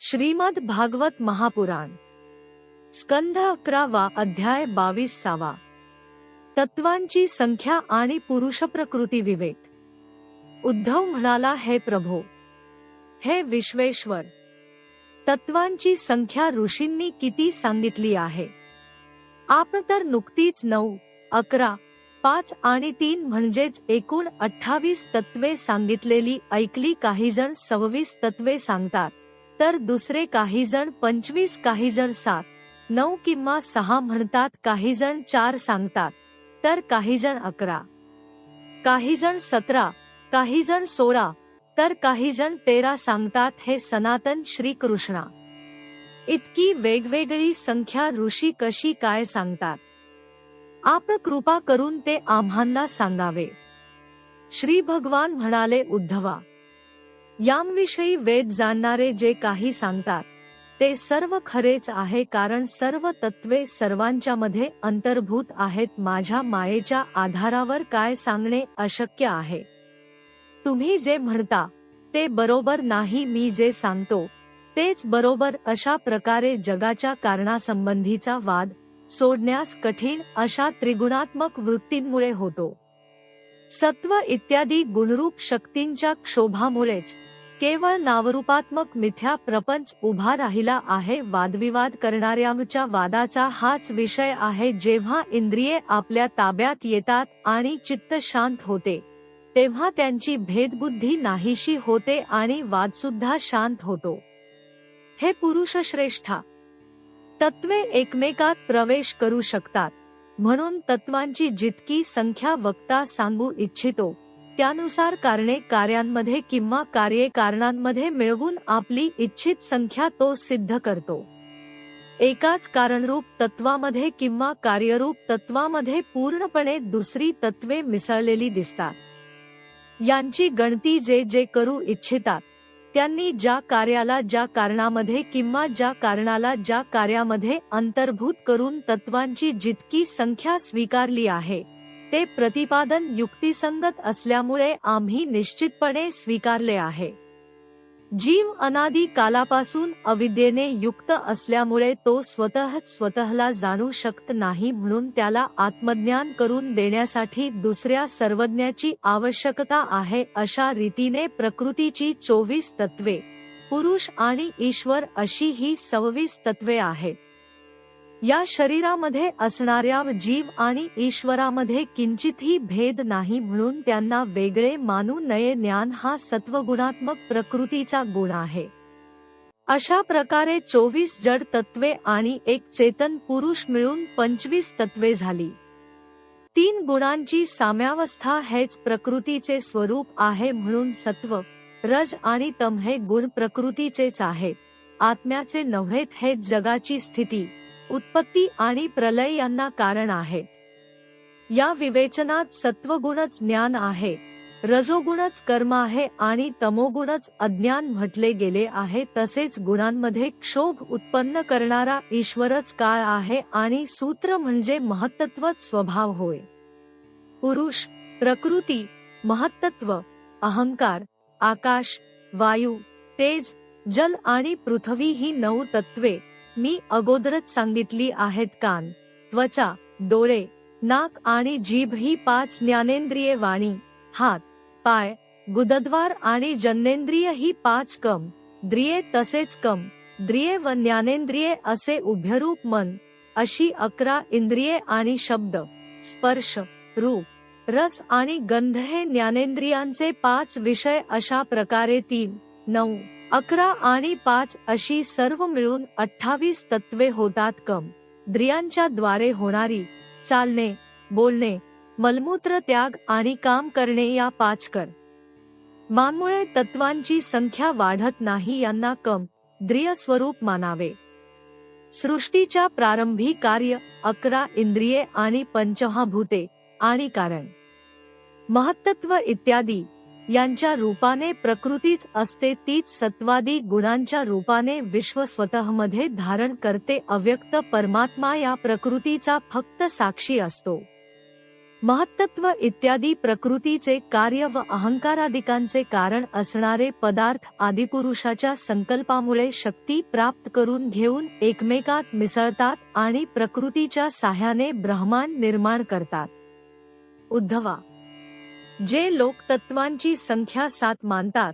श्रीमद भागवत महापुराण स्कंध 11 अध्याय 22. तत्वांची संख्या आणि पुरुष प्रकृती विवेक. उद्धव म्हणाला, हे प्रभो, हे विश्वेश्वर, तत्वांची संख्या ऋषींनी किती सांगितली आहे? आपण तर नुकतीच 9, 11, 5 आणि 3 म्हणजेच एकूण 28 तत्वे सांगितलेली ऐकली. काही जण 26 तत्वे सांगतात, तर दुसरे काही जण 25, काही जण 7, 9 किंवा 6 म्हणतात. काही जण 4 सांगतात, तर काही जण 11, काही जण 17, काही जण 16, तर काही जण 13 सांगतात. हे सनातन श्रीकृष्णा, इतकी वेगवेगळी संख्या ऋषी कशी काय सांगतात? आपण कृपा करून ते आम्हाला सांगावे. श्री भगवान म्हणाले, उद्धवा, यांविषयी वेद जाणणारे जे काही सांगतात ते सर्व खरेच आहे, कारण सर्व तत्वे सर्वांच्यामध्ये अंतर्भूत आहेत. माझ्या मायेच्या आधारावर काय सांगणे अशक्य आहे. तुम्ही जे म्हणता ते बरोबर नाही, मी जे सांगतो तेच बरोबर. अशा प्रकारे जगाच्या कारणासंबंधीचा वाद सोडण्यास कठीण अशा त्रिगुणात्मक वृत्तींमुळे होतो. सत्व इत्यादी गुणरूप शक्तींच्या क्षोभामुळेच केवळ नावरूपात्मक मिथ्या प्रपंच उभा राहिला आहे. वादविवाद करणाऱ्यांच्या वादाचा हाच विषय आहे. जेव्हा इंद्रिये आपल्या ताब्यात येतात आणि चित्त शांत होते, तेव्हा त्यांची भेदबुद्धी नाहीशी होते आणि वादसुद्धा शांत होतो. हे पुरुष श्रेष्ठा, तत्वे एकमेकात प्रवेश करू शकतात, म्हणून तत्वांची जितकी संख्या वक्ता सांगू इच्छितो त्यानुसार कारणे कार्यांमध्ये किंवा कार्ये कारणांमध्ये मिळवून आपली इच्छित संख्या तो सिद्ध करतो. एकाच कारणरूप तत्वामध्ये किंवा कार्यरूप तत्वामध्ये पूर्णपणे दुसरी तत्वे मिसळलेली दिसतात. यांची गणती जे जे करू इच्छितात त्यांनी ज्या कार्याला ज्या कारणामध्ये किंवा ज्या कारणाला ज्या कार्यामध्ये अंतर्भूत करून तत्वांची जितकी संख्या स्वीकारली आहे ते प्रतिपादन युक्तिसंगत असल्यामुळे आम्ही निश्चितपणे स्वीकारले आहे. जीव अनादी कालापासून अविद्येने युक्त असल्यामुळे तो स्वतःला जाणू शकत नाही, म्हणून त्याला आत्मज्ञान करून देण्यासाठी दुसऱ्या सर्वज्ञाची आवश्यकता आहे. अशा रीतीने प्रकृतीची 24 तत्वे, पुरुष आणि ईश्वर अशी ही 26 तत्वे आहेत. या शरीरामध्ये असणाऱ्या जीव आणि ईश्वरामध्ये किंचितही भेद नाही, म्हणून त्यांना वेगळे मानू नये. ज्ञान हा सत्वगुणात्मक प्रकृतीचा गुण आहे. अशा प्रकारे 24 जड तत्वे आणि एक चेतन पुरुष मिळून 25 तत्वे झाली. 3 गुणांची साम्यावस्था हेच प्रकृतीचे स्वरूप आहे, म्हणून सत्व, रज आणि तम हे गुण प्रकृतीचेच आहेत, आत्म्याचे नव्हेत. हे जगाची स्थिती, उत्पत्ती आणि प्रलय यांना कारण आहेत. या विवेचनात सत्वगुणच ज्ञान आहे, रजोगुणच कर्म आहे आणि तमोगुणच अज्ञान म्हटले गेले आहे. तसेच गुणांमध्ये क्षोभ उत्पन्न करणारा ईश्वरच काळ आहे आणि सूत्र म्हणजे महत्त्वच स्वभाव होय. पुरुष, प्रकृती, महत्त्व, अहंकार, आकाश, वायू, तेज, जल आणि पृथ्वी ही 9 तत्वे मी अगोदरच सांगितली आहेत. कान, त्वचा, डोळे, नाक आणि जीभ ही 5 ज्ञानेंद्रिये, वाणी, हात, पाय, गुदद्वार आणि जन्नेंद्रिय ही 5 कम द्रिये, तसेच कम द्रिये व ज्ञानेंद्रिये असे उभयरूप मन अशी 11 इंद्रिये आणि शब्द, स्पर्श, रूप, रस आणि गंध हे ज्ञानेंद्रियांचे 5 विषय. अशा प्रकारे 3, 9, 11 आणि 5 अशी सर्व मिळून 28 तत्वे होतात. कम द्रियांच्या द्वारे होणारी चालणे, बोलणे, मलमूत्र त्याग आणि काम करणे या 5 कर्मांमुळे तत्वांची संख्या वाढत नाही. यांना कम द्रिय स्वरूप मानावे. सृष्टीच्या प्रारंभी कार्य, 11 इंद्रिये आणि पंचमहाभूते आणि कारण, महत्त्व इत्यादी यांच्या रूपाने प्रकृतीच असते. तीच सत्वादी गुणांच्या रूपाने विश्व स्वतःमध्ये धारण करते. अव्यक्त परमात्मा या प्रकृतीचा फक्त साक्षी असतो. महत्त्व इत्यादी प्रकृतीचे कार्य व अहंकारादिकांचे कारण असणारे पदार्थ आदिपुरुषाच्या संकल्पामुळे शक्ती प्राप्त करून घेऊन एकमेकात मिसळतात आणि प्रकृतीच्या साह्याने ब्रह्मांड निर्माण करतात. उद्धवा, जे लोक तत्वांची संख्या 7 मानतात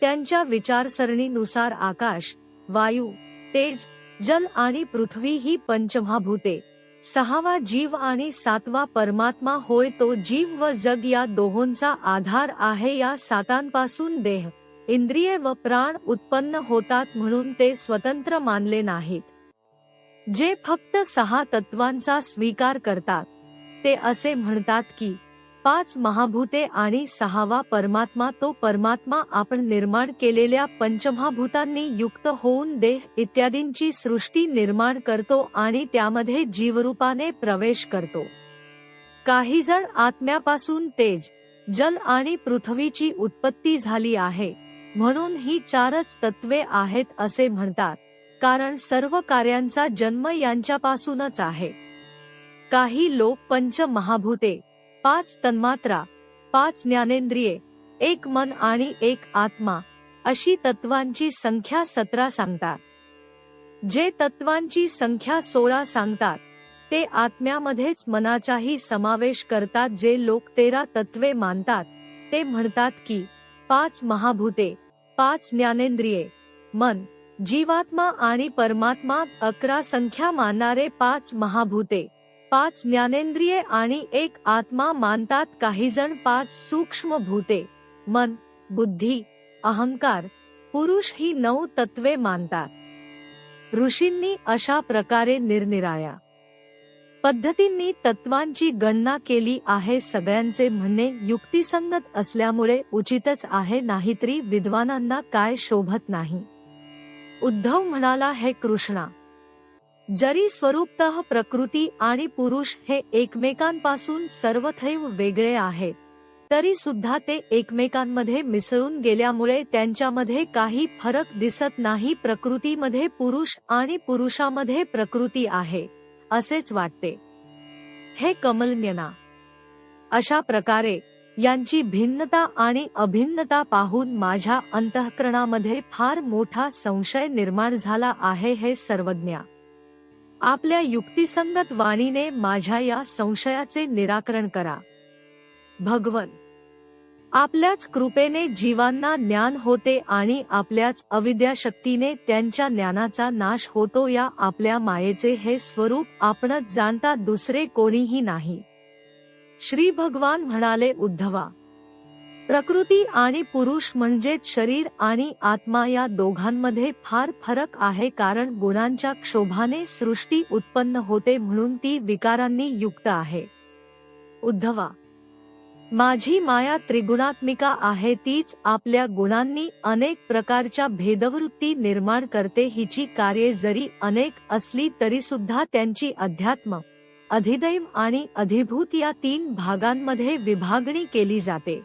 त्यांच्या विचारसरणीनुसार आकाश, वायू, तेज, जल आणि पृथ्वी ही पंचमहाभूते, 6वा जीव आणि 7वा परमात्मा होय. तो जीव व जग या दोहोंचा आधार आहे. या 7पासून देह, इंद्रिये व प्राण उत्पन्न होतात म्हणून ते स्वतंत्र मानले नाहीत. जे फक्त 6 तत्वांचा स्वीकार करतात ते असे म्हणतात की 5 महाभूते आणि 6वा परमात्मा. तो परमात्मा आपण निर्माण केलेल्या पंचमहाभूतांनी युक्त होऊन देह इत्यादींची सृष्टी निर्माण करतो आणि त्यामध्ये जीवरूपाने प्रवेश करतो. काही जण आत्म्यापासून तेज, जल आणि पृथ्वीची उत्पत्ती झाली आहे म्हणून ही 4च तत्वे आहेत असे म्हणतात, कारण सर्व कार्यांचा जन्म यांच्यापासूनच आहे. काही लोक 5 महाभूते, 5 तन्मात्रा, 5 ज्ञानेंद्रिये, 1 मन आणि 1 आत्मा अशी तत्वांची संख्या 17 सांगतात. जे तत्वांची संख्या 16 सांगतात ते आत्म्यामध्येच मनाचाही समावेश करतात. जे लोक 13 तत्वे मानतात ते म्हणतात की 5 महाभूते, 5 ज्ञानेंद्रिये, मन, जीवात्मा आणि परमात्मा. 11 संख्या मानणारे 5 महाभूते, 5 ज्ञानेंद्रिये आणि 1 आत्मा मानतात. काही जण 5 सूक्ष्म भूते, मन, बुद्धी, अहंकार, पुरुष ही 9 तत्वे मानतात. ऋषींनी अशा प्रकारे निरनिराळ्या पद्धतींनी तत्वांची गणना केली आहे. सगळ्यांचे म्हणणे युक्तिसंगत असल्यामुळे उचितच आहे, नाहीतरी विद्वानांना काय शोभत नाही. उद्धव म्हणाला, हे कृष्णा, जरी स्वरूपतः प्रकृती आणि पुरुष हे एकमेकांपासून सर्वथैव वेगळे आहेत तरी सुद्धा ते एकमेकांमध्ये मिसळून गेल्यामुळे त्यांच्यामध्ये काही फरक दिसत नाही. प्रकृतीमध्ये पुरुष आणि पुरुषामध्ये प्रकृती आहे असेच वाटते. हे कमलनयना, अशा प्रकारे यांची भिन्नता आणि अभिन्नता पाहून माझ्या अंतःकरणामध्ये फार मोठा संशय निर्माण झाला आहे. हे सर्वज्ञा, आपल्या युक्तिसंगत वाणीने माझ्या या संशयाचे निराकरण करा. भगवन, आपल्याच कृपेने जीवांना ज्ञान होते आणि आपल्याच अविद्याशक्तीने त्यांच्या ज्ञानाचा नाश होतो. या आपल्या मायेचे हे स्वरूप आपणच जाणता, दुसरे कोणीही नाही. श्री भगवान म्हणाले, उद्धवा, प्रकृती आणि पुरुष म्हणजेच शरीर आणि आत्मा या दोघांमध्ये फार फरक आहे, कारण गुणांच्या क्षोभाने सृष्टी उत्पन्न होते म्हणून ती विकारांनी युक्त आहे. उद्धवा, माझी माया त्रिगुणात्मिका आहे. तीच आपल्या गुणांनी अनेक प्रकारच्या भेदवृत्ती निर्माण करते. हिची कार्ये जरी अनेक असली तरी सुद्धा त्यांची अध्यात्म, अधिदैव आणि अधिभूत या 3 भागांमध्ये विभागणी केली जाते.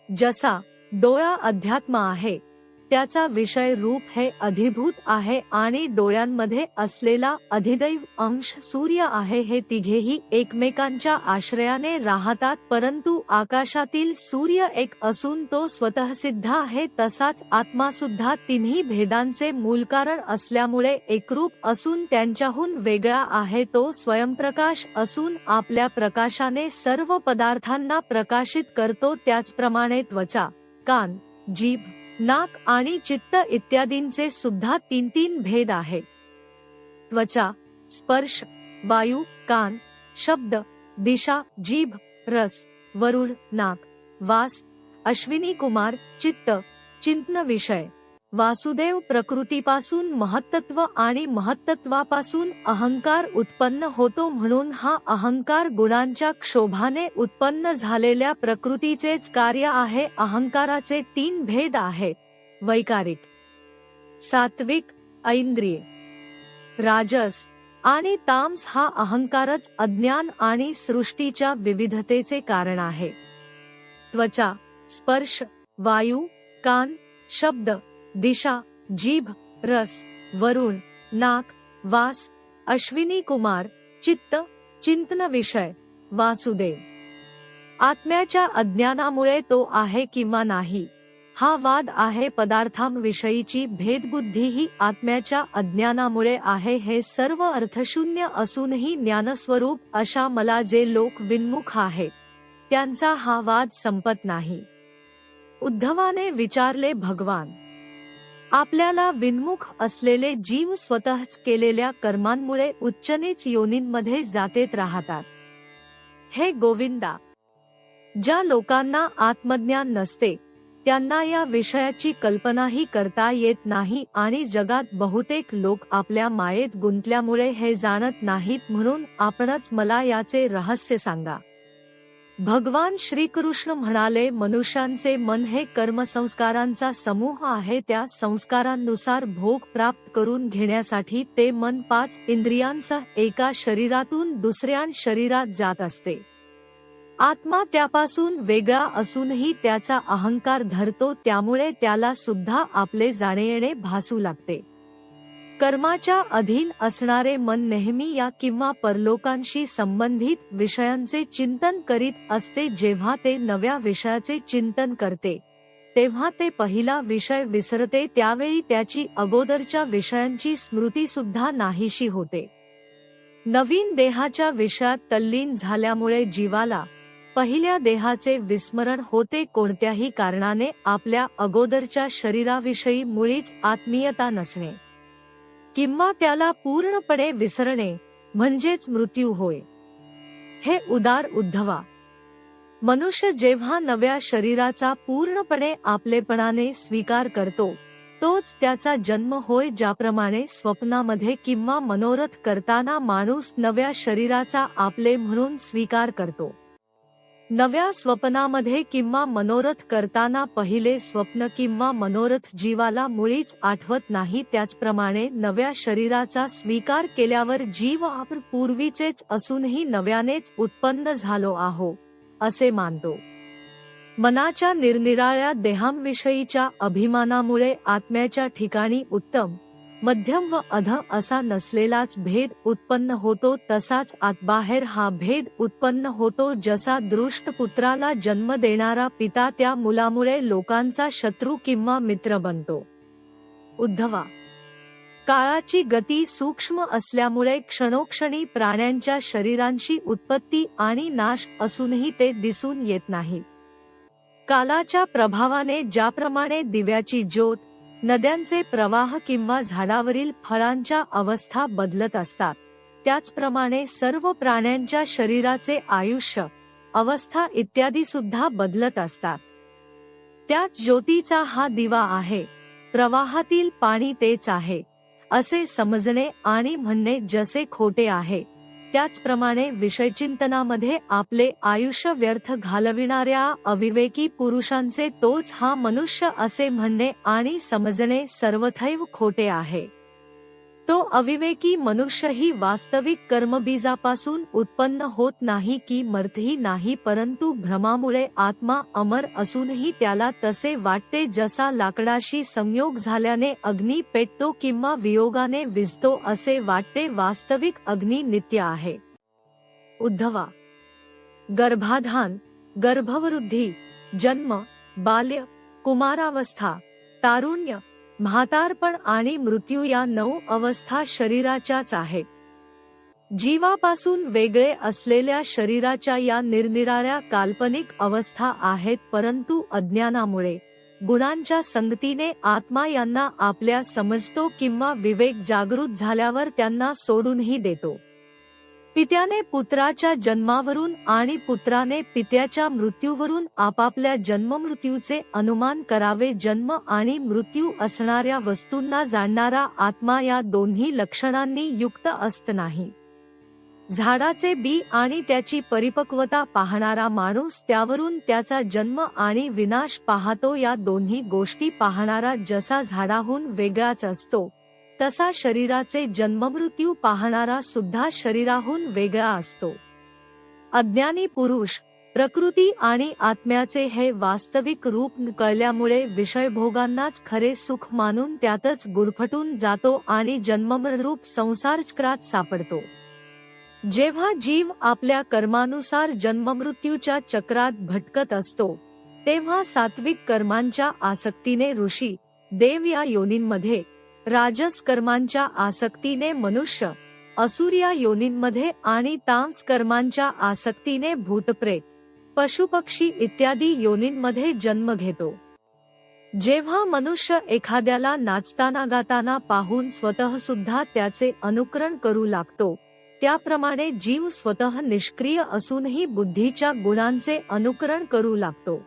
जसा डोळा अध्यात्म आहे त्याचा विषय रूप हे अधिभूत आहे आणि डोळ्यांमध्ये असलेला अधिदैव अंश सूर्य आहे. हे तिघेही एकमेकांच्या आश्रयाने राहतात, परंतु आकाशातील सूर्य एक असून तो स्वतः सिद्ध आहे. तसाच आत्मा सुद्धा तिन्ही भेदांचे मूलकारण असल्यामुळे एकरूप असून त्यांच्याहून वेगळा आहे. तो स्वयंप्रकाश असून आपल्या प्रकाशाने सर्व पदार्थांना प्रकाशित करतो. त्याचप्रमाणे त्वचा, कान, जीभ, नाक आणि चित्त इत्यादींचे सुद्धा 3 भेद आहेत. त्वचा, स्पर्श, वायू, कान, शब्द, दिशा, जीभ, रस, वरुण, नाक, वास, अश्विनी कुमार, चित्त, चिंतन विषय. वासुदेव, प्रकृतीपासून महत्त्व आणि महत्त्वापासून अहंकार उत्पन्न होतो म्हणून हा अहंकार गुणांच्या क्षोभाने उत्पन्न झालेल्या प्रकृतीचेच कार्य आहे. अहंकाराचे 3 भेद आहेत: वैकारिक, सात्विक, ऐंद्रिय, राजस आणि तामस. हा अहंकारच अज्ञान आणि सृष्टीच्या विविधतेचे कारण आहे. त्वचा, स्पर्श, वायू, कान, शब्द, दिशा, जीभ, रस, वरुण, नाक, वास, अश्विनी कुमार, चित्त, चिंतन विषय. वासुदेव आत्म्याच्या अज्ञानामुळे तो आहे किंवा नाही हा वाद आहे. पदार्थांविषयीची भेदबुद्धी ही आत्म्याच्या अज्ञानामुळे आहे. हे सर्व अर्थशून्य असूनही ज्ञानस्वरूप अशा मला जे लोक विन्मुख आहेत त्यांचा हा वाद संपत नाही. उद्धवाने विचारले, भगवान, आपल्याला विन्मुख असलेले जीव स्वतःच केलेल्या कर्मांमुळे उच्च-नीच योनींमध्ये जातेत राहतात. हे गोविंदा, ज्या लोकांना आत्मज्ञान नसते त्यांना या विषयाची कल्पनाही करता येत नाही आणि जगात बहुतेक लोक आपल्या मायेत गुंतल्यामुळे हे जाणत नाहीत. म्हणून आपणच मला याचे रहस्य सांगा. भगवान श्रीकृष्ण म्हणाले, मनुष्यांचे मन हे कर्मसंस्कारांचा समूह आहे. त्या संस्कारांनुसार भोग प्राप्त करून घेण्यासाठी ते मन 5 इंद्रियांसह एका शरीरातून दुसऱ्या शरीरात जात असते. आत्मा त्यापासून वेगळा असूनही त्याचा अहंकार धरतो, त्यामुळे त्याला सुद्धा आपले जाणे-येणे भासू लागते. कर्माच्या अधीन असणारे मन नेहमी या किंवा परलोकांशी संबंधित विषयांचे चिंतन करीत असते. जेव्हा ते नव्या विषयाचे चिंतन करते तेव्हा ते पहिला विषय विसरते. त्यावेळी त्याची अगोदरच्या विषयांची स्मृती सुद्धा नाहीशी होते. नवीन देहाच्या विषयात तल्लीन झाल्यामुळे जीवाला पहिल्या देहाचे विस्मरण होते. कोणत्याही कारणाने आपल्या अगोदरच्या शरीराविषयी मुळीच आत्मीयता नसणे किंवा त्याला पूर्णपणे विसरणे म्हणजेच मृत्यू होय. हे उदार उद्धवा, मनुष्य जेव्हा नव्या शरीराचा पूर्णपणे आपलेपणाने स्वीकार करतो तोच त्याचा जन्म होय. ज्याप्रमाणे स्वप्नामध्ये किंवा मनोरथ करताना माणूस नव्या शरीराचा आपले म्हणून स्वीकार करतो. नव्या स्वप्नामध्ये किंवा मनोरथ करताना पहिले स्वप्न किंवा मनोरथ जीवाला मुळीच आठवत नाही, त्याचप्रमाणे नव्या शरीराचा स्वीकार केल्यावर जीव आपण पूर्वीचेच असूनही नव्यानेच उत्पन्न झालो आहो असे मानतो. मनाच्या निरनिराळ्या देहांविषयीच्या अभिमानामुळे आत्म्याच्या ठिकाणी उत्तम, मध्यम व अध असा नसलेलाच भेद उत्पन्न होतो. तसाच आतबाहेर हा भेद उत्पन्न होतो. जसा दृष्ट पुत्राला जन्म देणारा पिता त्या मुलामुळे लोकांचा शत्रू किंवा मित्र बनतो. उद्धवा, काळाची गती सूक्ष्म असल्यामुळे क्षणोक्षणी प्राण्यांच्या शरीरांची उत्पत्ती आणि नाश असूनही ते दिसून येत नाहीत. कालाच्या प्रभावाने ज्याप्रमाणे दिव्याची ज्योत, नद्यांचे प्रवाह किंवा झाडावरील फळांच्या अवस्था बदलत असतात त्याचप्रमाणे सर्व प्राण्यांच्या शरीराचे आयुष्य, अवस्था इत्यादी सुद्धा बदलत असतात. त्याच ज्योतीचा हा दिवा आहे, प्रवाहातील पाणी तेच आहे असे समजणे आणि म्हणणे जसे खोटे आहे, त्याचप्रमाणे विषयचिंतनामध्ये आपले आयुष्य व्यर्थ घालविणाऱ्या अविवेकी पुरुषांचे तोच हा मनुष्य असे म्हणणे आणि समजणे सर्वथैव खोटे आहे. तो अविवेकी मनुष्य ही वास्तविक कर्मबीजापासून उत्पन्न होत नाही की मरतही नाही, परंतु भ्रमामुळे आत्मा अमर असूनही त्याला तसे वाटते जसा लाकडाशी संयोग झाल्याने अग्नी पेटतो किंवा वियोगाने विझतो असे वाटते. वास्तविक अग्नी नित्य आहे. उद्धवा, गर्भाधान, गर्भवृद्धी, जन्म, बाल्य, कुमारावस्था, तारुण्य, म्हातारपण आणि मृत्यू या 9 अवस्था शरीराच्याच आहेत. जीवापासून वेगळे असलेल्या शरीराच्या या निरनिराळ्या काल्पनिक अवस्था आहेत, परंतु अज्ञानामुळे, गुणांच्या संगतीने आत्मा यांना आपल्या समजतो किंवा विवेक जागृत झाल्यावर त्यांना सोडूनही देतो. पित्याने पुत्राच्या जन्मावरून आणि पुत्राने पित्याच्या मृत्यूवरून आपापल्या जन्ममृत्यूचे अनुमान करावे. जन्म आणि मृत्यू असणाऱ्या वस्तूंना जाणणारा आत्मा या दोन्ही लक्षणांनी युक्त असत नाही. झाडाचे बी आणि त्याची परिपक्वता पाहणारा माणूस त्यावरून त्याचा जन्म आणि विनाश पाहतो. या दोन्ही गोष्टी पाहणारा जसा झाडाहून वेगळाच असतो तसा शरीराचे जन्ममृत्यू पाहणारा सुद्धा शरीराहून वेगळा असतो. अज्ञानी पुरुष प्रकृती आणि आत्म्याचे हे वास्तविक रूप कळल्यामुळे विषयभोगांनाच खरे सुख मानून त्यातच गुरफटून जातो आणि जन्ममरणरूप संसारचक्रात सापडतो. जेव्हा जीव आपल्या कर्मानुसार जन्ममृत्यूच्या चक्रात भटकत असतो तेव्हा सात्विक कर्मांच्या आसक्तीने ऋषी देव या योनींमध्ये, राजस कर्मांच्या आसक्तीने मनुष्य असुर या योनींमध्ये आणि तामस कर्मांच्या आसक्तीने भूतप्रेत पशुपक्षी इत्यादी योनींमध्ये जन्म घेतो. जेव्हा मनुष्य एखाद्याला नाचताना गाताना पाहून स्वतः सुद्धा त्याचे अनुकरण करू लागतो, त्याप्रमाणे जीव स्वतः निष्क्रिय असूनही बुद्धीच्या गुणांचे अनुकरण करू लागतो.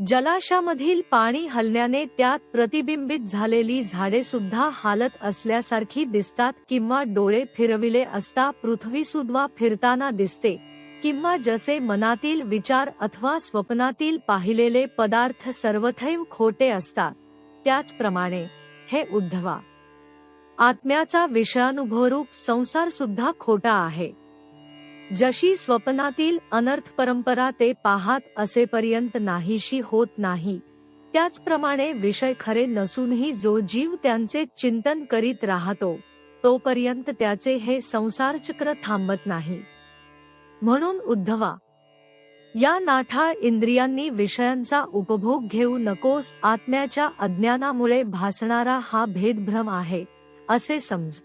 जलाशयामधील पाणी हलण्याने त्यात प्रतिबिंबित झालेली झाडे सुद्धा हालत असल्यासारखी दिसतात किंवा डोळे फिरविले असता पृथ्वी सुद्धा फिरताना दिसते किंवा जसे मनातील विचार अथवा स्वप्नातील पाहिलेले पदार्थ सर्वथैव खोटे असतात, त्याचप्रमाणे हे उद्धवा, आत्म्याचा विषयानुभवरूप संसार सुद्धा खोटा आहे. जशी स्वप्नातील अनर्थ परंपरा ते पाहत असेपर्यंत नाहीशी होत नाही, त्याचप्रमाणे विषय खरे नसूनही जो जीव त्यांचे चिंतन करीत राहतो तोपर्यंत त्याचे हे संसारचक्र थांबत नाही. म्हणून उद्धवा, या नाठाळ इंद्रियांनी विषयांचा उपभोग घेऊ नकोस. आत्म्याच्या अज्ञानामुळे भासणारा हा भेदभ्रम आहे असे समज.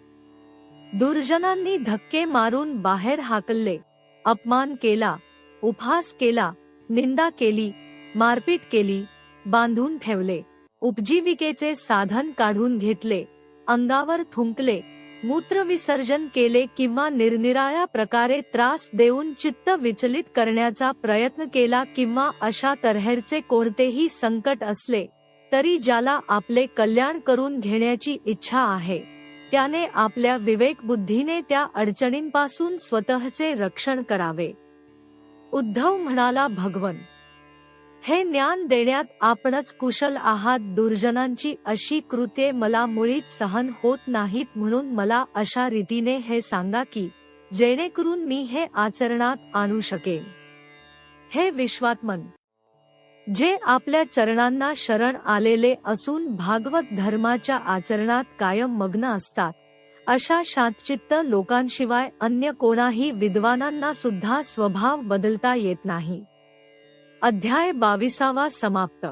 दुर्जनांनी धक्के मारून बाहेर हाकलले, अपमान केला, उपहास केला, निंदा केली, मारपीट केली, बांधून ठेवले, उपजीविकेचे साधन काढून घेतले, अंगावर थुंकले, मूत्रविसर्जन केले किंवा निरनिराळ्या प्रकारे त्रास देऊन चित्त विचलित करण्याचा प्रयत्न केला किंवा अशा तऱ्हेचे कोणतेही संकट असले तरी ज्याला आपले कल्याण करून घेण्याची इच्छा आहे त्याने आपल्या विवेक बुद्धीने त्या अडचणींपासून स्वतःचे रक्षण करावे. उद्धव म्हणाला, भगवन, हे ज्ञान देण्यात आपणच कुशल आहात. दुर्जनांची अशी कृत्ये मला मुळीच सहन होत नाहीत, म्हणून मला अशा रीतीने हे सांगा की जेणेकरून मी हे आचरणात आणू शकेन. हे विश्वात्मन, जे आपल्या चरणांना शरण आलेले असून भागवत धर्माच्या आचरणात कायम मग्न असतात, अशा शांतचित्त लोकांशिवाय अन्य कोणाही विद्वानांना सुद्धा स्वभाव बदलता येत नाही. अध्याय 22 समाप्त.